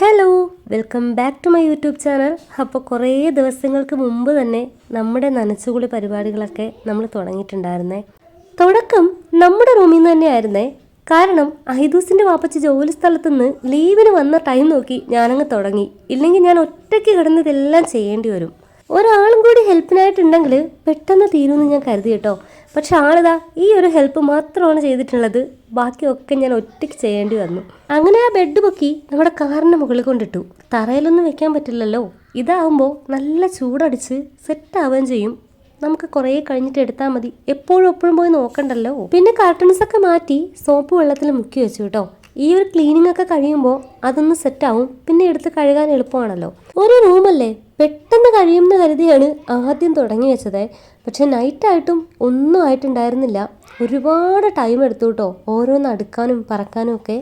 Hello, welcome back to my YouTube channel. അപ്പോൾ കുറേ ദിവസങ്ങൾക്ക് മുമ്പ് തന്നെ നമ്മുടെ നനച്ചുകുളി പരിപാടികളൊക്കെ നമ്മൾ തുടങ്ങിയിട്ടുണ്ടായിരുന്നേ. തുടക്കം നമ്മുടെ റൂമിൽ നിന്ന് തന്നെയായിരുന്നേ. കാരണം ഐദൂസിൻ്റെ വാപ്പച്ചി ജോലി സ്ഥലത്തുനിന്ന് ലീവിന് വന്ന ടൈം നോക്കി ഞാനങ്ങ് തുടങ്ങി. ഇല്ലെങ്കിൽ ഞാൻ ഒറ്റയ്ക്ക് കിടന്നതെല്ലാം ചെയ്യേണ്ടി വരും. ഒരാളും കൂടി ഹെൽപ്പിനായിട്ടുണ്ടെങ്കിൽ പെട്ടെന്ന് തീരുമെന്ന് ഞാൻ കരുതി കേട്ടോ. പക്ഷെ ആളിതാ ഈ ഒരു ഹെൽപ്പ് മാത്രമാണ് ചെയ്തിട്ടുള്ളത്. ബാക്കിയൊക്കെ ഞാൻ ഒറ്റയ്ക്ക് ചെയ്യേണ്ടി വന്നു. അങ്ങനെ ആ ബെഡ് പൊക്കി നമ്മുടെ കാറിൻ്റെ മുകളിൽ കൊണ്ടിട്ടു. തറയിലൊന്നും വെക്കാൻ പറ്റില്ലല്ലോ. ഇതാവുമ്പോൾ നല്ല ചൂടടിച്ച് സെറ്റാവുകയും ചെയ്യും. നമുക്ക് കുറേ കഴിഞ്ഞിട്ട് എടുത്താൽ മതി. എപ്പോഴും പോയി നോക്കണ്ടല്ലോ. പിന്നെ കർട്ടൻസൊക്കെ മാറ്റി സോപ്പ് വെള്ളത്തിൽ മുക്കി വെച്ചു കേട്ടോ. ഈ ഒരു ക്ലീനിങ് ഒക്കെ കഴിയുമ്പോൾ അതൊന്ന് സെറ്റാവും. പിന്നെ എടുത്ത് കഴുകാൻ എളുപ്പമാണല്ലോ. ഒരു റൂമല്ലേ, പെട്ടെന്ന് കഴിയുമെന്ന് കരുതിയാണ് ആദ്യം തുടങ്ങി വെച്ചത്. പക്ഷെ നൈറ്റായിട്ടും ഒന്നും ആയിട്ടുണ്ടായിരുന്നില്ല. ഒരുപാട് ടൈം എടുത്തു കേട്ടോ, ഓരോന്ന് അടുക്കാനും പറക്കാനും ഒക്കെ.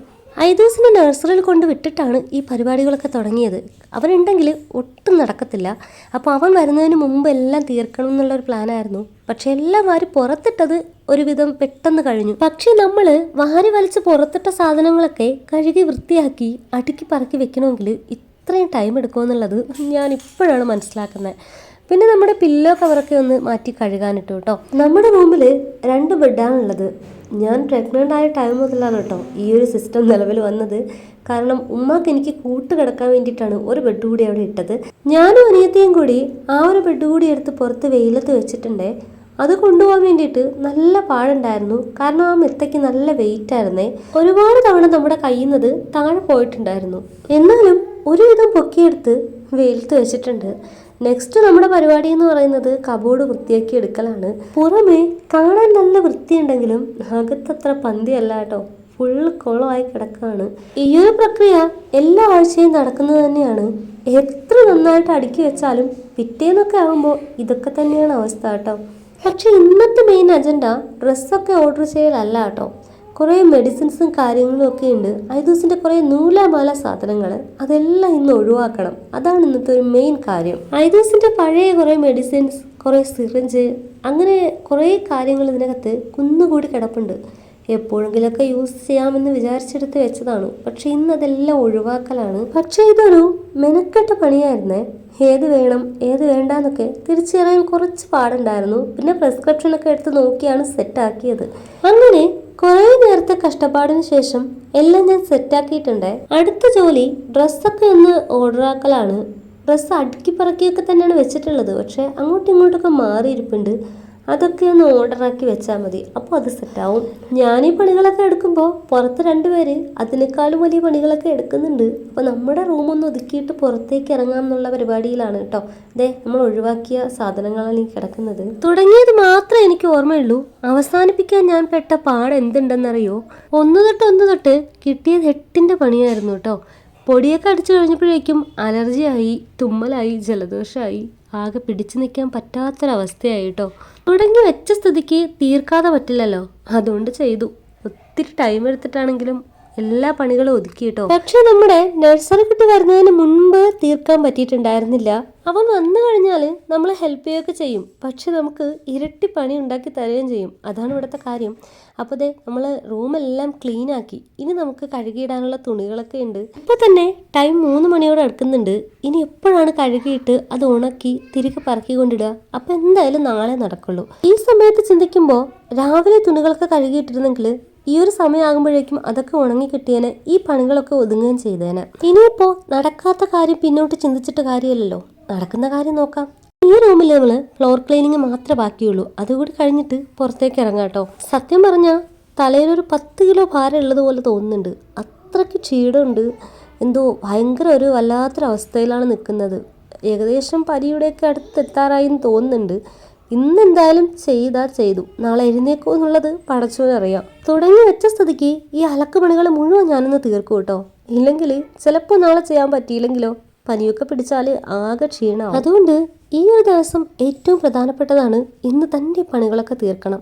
ഐദൂസിനെ നഴ്സറിയിൽ കൊണ്ട് വിട്ടിട്ടാണ് ഈ പരിപാടികളൊക്കെ തുടങ്ങിയത്. അവനുണ്ടെങ്കിൽ ഒട്ടും നടക്കത്തില്ല. അപ്പോൾ അവൻ വരുന്നതിന് മുമ്പ് എല്ലാം തീർക്കണം എന്നുള്ളൊരു പ്ലാനായിരുന്നു. പക്ഷെ എല്ലാം വാരി പുറത്തിട്ടത് ഒരുവിധം പെട്ടെന്ന് കഴിഞ്ഞു. പക്ഷെ നമ്മൾ വാരി വലിച്ച് പുറത്തിട്ട സാധനങ്ങളൊക്കെ കഴുകി വൃത്തിയാക്കി അടുക്കി പറക്കി വെക്കണമെങ്കിൽ ഇത്രയും ടൈം എടുക്കുമെന്നുള്ളത് ഞാൻ ഇപ്പോഴാണ് മനസ്സിലാക്കുന്നത്. പിന്നെ നമ്മുടെ പില്ലോ കവറൊക്കെ ഒന്ന് മാറ്റി കഴുകാനിട്ടു കേട്ടോ. നമ്മുടെ റൂമിൽ 2 ബെഡാണുള്ളത്. ഞാൻ പ്രഗ്നൻ്റ് ആയ ടൈം മുതലാണ് കേട്ടോ ഈ ഒരു സിസ്റ്റം നിലവിൽ വന്നത്. കാരണം ഉമ്മാക്ക് എനിക്ക് കൂട്ട് കിടക്കാൻ വേണ്ടിയിട്ടാണ് ഒരു ബെഡ് കൂടി അവിടെ ഇട്ടത്. ഞാനും അനിയത്തിയും കൂടി ആ ഒരു ബെഡ് കൂടി എടുത്ത് പുറത്ത് വെയിലത്ത് വെച്ചിട്ടുണ്ടേ. അത് കൊണ്ടുപോകാൻ വേണ്ടിയിട്ട് നല്ല പാടുണ്ടായിരുന്നു. കാരണം ആ മെത്തയ്ക്ക് നല്ല വെയിറ്റ് ആയിരുന്നേ. ഒരുപാട് തവണ നമ്മുടെ കയ്യിൽ നിന്ന് താഴെ പോയിട്ടുണ്ടായിരുന്നു. എന്നാലും ഒരുവിധം പൊക്കിയെടുത്ത് വെയിലത്ത് വെച്ചിട്ടുണ്ട്. നെക്സ്റ്റ് നമ്മുടെ പരിപാടി എന്ന് പറയുന്നത് കബോർഡ് വൃത്തിയാക്കി എടുക്കലാണ്. പുറമേ കാണാൻ നല്ല വൃത്തിയുണ്ടെങ്കിലും അകത്തത്ര പന്തിയല്ല കേട്ടോ, ഫുള്ള് കുളമായി കിടക്കുകയാണ്. ഈ ഒരു പ്രക്രിയ എല്ലാ ആഴ്ചയും നടക്കുന്നത് തന്നെയാണ്. എത്ര നന്നായിട്ട് അടുക്കി വെച്ചാലും പിറ്റേന്നൊക്കെ ആകുമ്പോൾ ഇതൊക്കെ തന്നെയാണ് അവസ്ഥ കേട്ടോ. പക്ഷെ ഇന്നത്തെ മെയിൻ അജണ്ട ഡ്രസ്സൊക്കെ ഓർഡർ ചെയ്യലല്ല കേട്ടോ. കുറേ മെഡിസിൻസും കാര്യങ്ങളും ഒക്കെ ഉണ്ട്. ഐദൂസിൻ്റെ കുറേ നൂലാമാല സാധനങ്ങൾ അതെല്ലാം ഇന്ന് ഒഴിവാക്കണം. അതാണ് ഇന്നത്തെ ഒരു മെയിൻ കാര്യം. ഐദൂസിൻ്റെ പഴയ കുറേ മെഡിസിൻസ്, കുറേ സിറിഞ്ച്, അങ്ങനെ കുറേ കാര്യങ്ങൾ ഇതിനകത്ത് കുന്നുകൂടി കിടപ്പുണ്ട്. എപ്പോഴെങ്കിലൊക്കെ യൂസ് ചെയ്യാമെന്ന് വിചാരിച്ചെടുത്ത് വെച്ചതാണ്. പക്ഷെ ഇന്ന് അതെല്ലാം ഒഴിവാക്കലാണ്. പക്ഷെ ഇതൊരു മെനക്കെട്ട പണിയായിരുന്നേ. ഏത് വേണം ഏത് വേണ്ടാന്നൊക്കെ തിരിച്ചറിയാൻ കുറച്ച് പാടുണ്ടായിരുന്നു. പിന്നെ പ്രിസ്ക്രിപ്ഷനൊക്കെ എടുത്ത് നോക്കിയാണ് സെറ്റാക്കിയത്. അങ്ങനെ കുറേ നേരത്തെ കഷ്ടപ്പാടിന് ശേഷം എല്ലാം ഞാൻ സെറ്റാക്കിയിട്ടുണ്ട്. അടുത്ത ജോലി ഡ്രസ്സൊക്കെ ഒന്ന് ഓർഡർ ആക്കലാണ്. ഡ്രസ്സ് അടുക്കി പറക്കിയൊക്കെ തന്നെയാണ് വെച്ചിട്ടുള്ളത്. പക്ഷെ അങ്ങോട്ടും ഇങ്ങോട്ടൊക്കെ മാറിയിരിപ്പുണ്ട്. അതൊക്കെ ഒന്ന് ഓർഡറാക്കി വെച്ചാൽ മതി. അപ്പോൾ അത് സെറ്റാവും. ഞാൻ ഈ പണികളൊക്കെ എടുക്കുമ്പോൾ പുറത്ത് 2 പേര് അതിനേക്കാളും വലിയ പണികളൊക്കെ എടുക്കുന്നുണ്ട്. അപ്പോൾ നമ്മുടെ റൂമൊന്ന് ഒതുക്കിയിട്ട് പുറത്തേക്ക് ഇറങ്ങാം എന്നുള്ള പരിപാടിയിലാണ് കേട്ടോ. നമ്മൾ ഒഴിവാക്കിയ സാധനങ്ങളാണ് ഈ കിടക്കുന്നത്. തുടങ്ങിയത് മാത്രമേ എനിക്ക് ഓർമ്മയുള്ളൂ. അവസാനിപ്പിക്കാൻ ഞാൻ പെട്ട പാട് എന്തുണ്ടെന്നറിയോ? ഒന്ന് തൊട്ട് കിട്ടിയത് 8ൻ്റെ പണിയായിരുന്നു കേട്ടോ. പൊടിയൊക്കെ അടിച്ചു കഴിഞ്ഞപ്പോഴേക്കും അലർജിയായി, തുമ്മലായി, ജലദോഷമായി, ആകെ പിടിച്ചു നിൽക്കാൻ പറ്റാത്തൊരവസ്ഥയായി കേട്ടോ. തുടങ്ങി വെച്ച സ്ഥിതിക്ക് തീർക്കാതെ പറ്റില്ലല്ലോ, അതുകൊണ്ട് ചെയ്തു. ഒത്തിരി ടൈം എടുത്തിട്ടാണെങ്കിലും എല്ലാ പണികളും ഒതുക്കി കേട്ടോ. പക്ഷെ നമ്മുടെ നഴ്സറി കുട്ടി വരുന്നതിന് മുൻപ് തീർക്കാൻ പറ്റിയിട്ടുണ്ടായിരുന്നില്ല. അവൻ വന്നു കഴിഞ്ഞാൽ നമ്മൾ ഹെൽപ്പ് ചെയ്യുകയൊക്കെ ചെയ്യും. പക്ഷെ നമുക്ക് ഇരട്ടി പണി ഉണ്ടാക്കി തരുകയും ചെയ്യും. അതാണ് ഇവിടുത്തെ കാര്യം. അപ്പോൾ നമ്മൾ റൂമെല്ലാം ക്ലീൻ ആക്കി. ഇനി നമുക്ക് കഴുകിയിടാനുള്ള തുണികളൊക്കെ ഉണ്ട്. ഇപ്പോൾ തന്നെ ടൈം 3 മണിയോടെ അടുക്കുന്നുണ്ട്. ഇനി എപ്പോഴാണ് കഴുകിയിട്ട് അത് ഉണക്കി തിരികെ പറക്കി കൊണ്ടിടുക? അപ്പോൾ എന്തായാലും നാളെ നടക്കുള്ളൂ. ഈ സമയത്ത് ചിന്തിക്കുമ്പോൾ രാവിലെ തുണികളൊക്കെ കഴുകിയിട്ടിരുന്നെങ്കിൽ ഈ ഒരു സമയമാകുമ്പോഴേക്കും അതൊക്കെ ഉണങ്ങി കിട്ടിയേനെ, ഈ പണികളൊക്കെ ഒതുങ്ങുകയും ചെയ്തേനെ. ഇനിയിപ്പോൾ നടക്കാത്ത കാര്യം പിന്നോട്ട് ചിന്തിച്ചിട്ട് കാര്യമല്ലല്ലോ, നടക്കുന്ന കാര്യം നോക്കാം. ഈ റൂമിൽ നമ്മൾ ഫ്ലോർ ക്ലീനിങ് മാത്രമേ ബാക്കിയുള്ളൂ. അതുകൂടി കഴിഞ്ഞിട്ട് പുറത്തേക്ക് ഇറങ്ങാം കേട്ടോ. സത്യം പറഞ്ഞാൽ തലയിലൊരു 10 കിലോ ഭാരം ഉള്ളതുപോലെ തോന്നുന്നുണ്ട്. അത്രയ്ക്ക് ക്ഷീണമുണ്ട്. എന്തോ ഭയങ്കര ഒരു വല്ലാത്തൊരവസ്ഥയിലാണ് നിൽക്കുന്നത്. ഏകദേശം പരിയുടെയൊക്കെ അടുത്തെത്താറായി എന്ന് തോന്നുന്നുണ്ട്. ഇന്നെന്തായാലും ചെയ്തു. നാളെ എഴുന്നേക്കോ എന്നുള്ളത് പടച്ചോനറിയാം. തുടങ്ങി വെച്ച സ്ഥിതിക്ക് ഈ അലക്ക് പണികൾ മുഴുവൻ ഞാനൊന്ന് തീർക്കും കേട്ടോ. ഇല്ലെങ്കിൽ ചിലപ്പോൾ നാളെ ചെയ്യാൻ പറ്റിയില്ലെങ്കിലോ, പനിയൊക്കെ പിടിച്ചാൽ ആകെ ക്ഷീണമാവും. അതുകൊണ്ട് ഈ ഒരു ദിവസം ഏറ്റവും പ്രധാനപ്പെട്ടതാണ് ഇന്ന് തന്നെ പണികളൊക്കെ തീർക്കണം.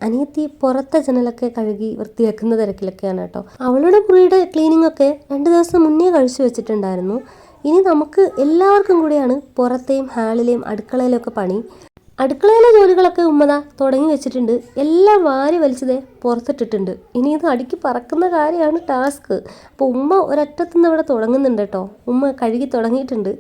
അനിയത്തി പുറത്തെ ജനലൊക്കെ കഴുകി വൃത്തിയാക്കുന്ന തിരക്കിലൊക്കെയാണ് കേട്ടോ. അവളുടെ മുറിയുടെ ക്ലീനിങ് ഒക്കെ 2 ദിവസം മുന്നേ കഴിച്ചു വെച്ചിട്ടുണ്ടായിരുന്നു. ഇനി നമുക്ക് എല്ലാവർക്കും കൂടിയാണ് പുറത്തെയും ഹാളിലെയും അടുക്കളയിലൊക്കെ പണി. അടുക്കളയിലെ ജോലികളൊക്കെ ഉമ്മതാ തുടങ്ങി വെച്ചിട്ടുണ്ട്. എല്ലാം വാരി വലിച്ചതേ പുറത്തിട്ടിട്ടുണ്ട്. ഇനി ഇത് അടുക്കി പറക്കുന്ന കാര്യമാണ് ടാസ്ക്. അപ്പോൾ ഉമ്മ ഒരറ്റത്തുനിന്ന് ഇവിടെ തുടങ്ങുന്നുണ്ട് കേട്ടോ. ഉമ്മ കഴുകി തുടങ്ങിയിട്ടുണ്ട്.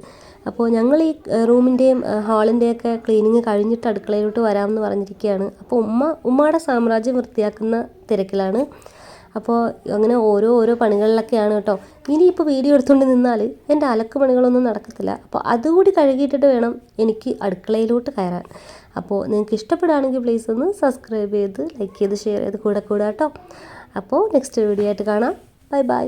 അപ്പോൾ ഞങ്ങൾ ഈ റൂമിൻ്റെയും ഹാളിൻ്റെയൊക്കെ ക്ലീനിങ് കഴിഞ്ഞിട്ട് അടുക്കളയിലോട്ട് വരാമെന്ന് പറഞ്ഞിരിക്കുകയാണ്. അപ്പോൾ ഉമ്മയുടെ സാമ്രാജ്യം വൃത്തിയാക്കുന്ന തിരക്കിലാണ്. അപ്പോൾ അങ്ങനെ ഓരോ പണികളിലൊക്കെയാണ് കേട്ടോ. ഇനിയിപ്പോൾ വീഡിയോ എടുത്തുകൊണ്ട് നിന്നാൽ എൻ്റെ അലക്ക് പണികളൊന്നും നടക്കത്തില്ല. അപ്പോൾ അതുകൂടി കഴുകിയിട്ടിട്ട് വേണം എനിക്ക് അടുക്കളയിലോട്ട് കയറാൻ. അപ്പോൾ നിങ്ങൾക്ക് ഇഷ്ടപ്പെടുകയാണെങ്കിൽ പ്ലീസ് ഒന്ന് സബ്സ്ക്രൈബ് ചെയ്ത് ലൈക്ക് ചെയ്ത് ഷെയർ ചെയ്ത് കൂടെ കേട്ടോ. അപ്പോൾ നെക്സ്റ്റ് വീഡിയോ ആയിട്ട് കാണാം. Bye bye.